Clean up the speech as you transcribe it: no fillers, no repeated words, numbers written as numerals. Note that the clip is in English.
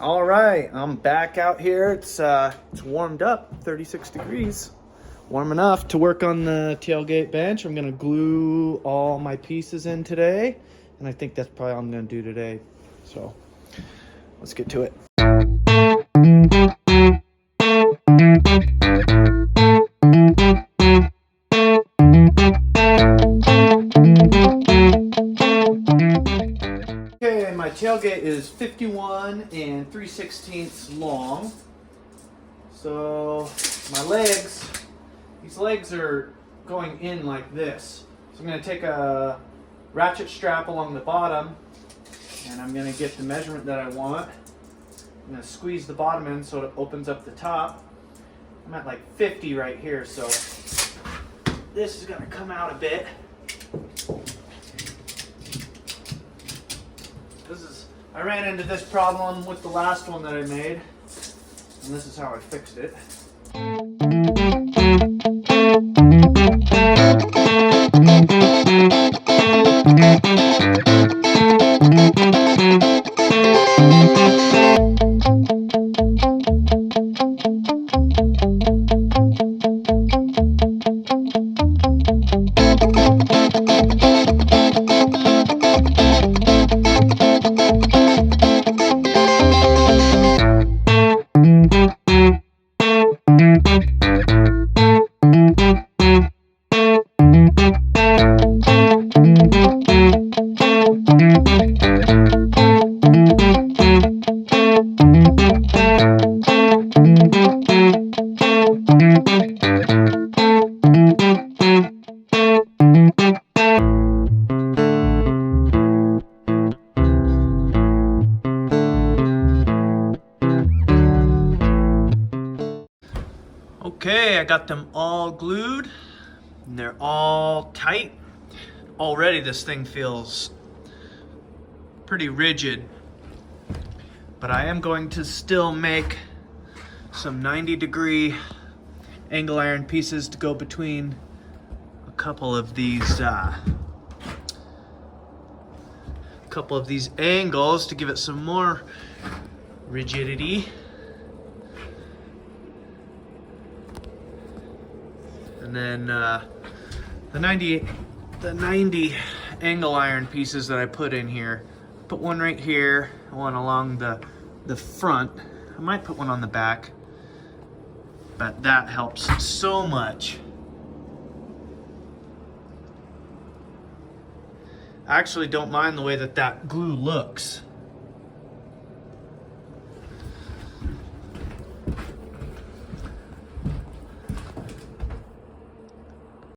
All right, I'm back out here. It's warmed up, 36 degrees. Warm enough to work on the tailgate bench. I'm gonna glue all my pieces in today, and I think that's probably all I'm gonna do today. So let's get to it. Okay, my tailgate is 51 and 3/16 long. So my legs, these legs are going in like this. So I'm going to take a ratchet strap along the bottom and I'm going to get the measurement that I want. I'm going to squeeze the bottom in so it opens up the top. I'm at like 50 right here, so this is going to come out a bit. I ran into this problem with the last one that I made, and this is how I fixed it. Okay, I got them all glued and they're all tight. Already this thing feels pretty rigid, but I am going to still make some 90-degree angle iron pieces to go between a couple of these angles to give it some more rigidity. And then the 90 angle iron pieces that I put in here, put one right here, one along the front. I might put one on the back, but that helps so much. I actually don't mind the way that glue looks.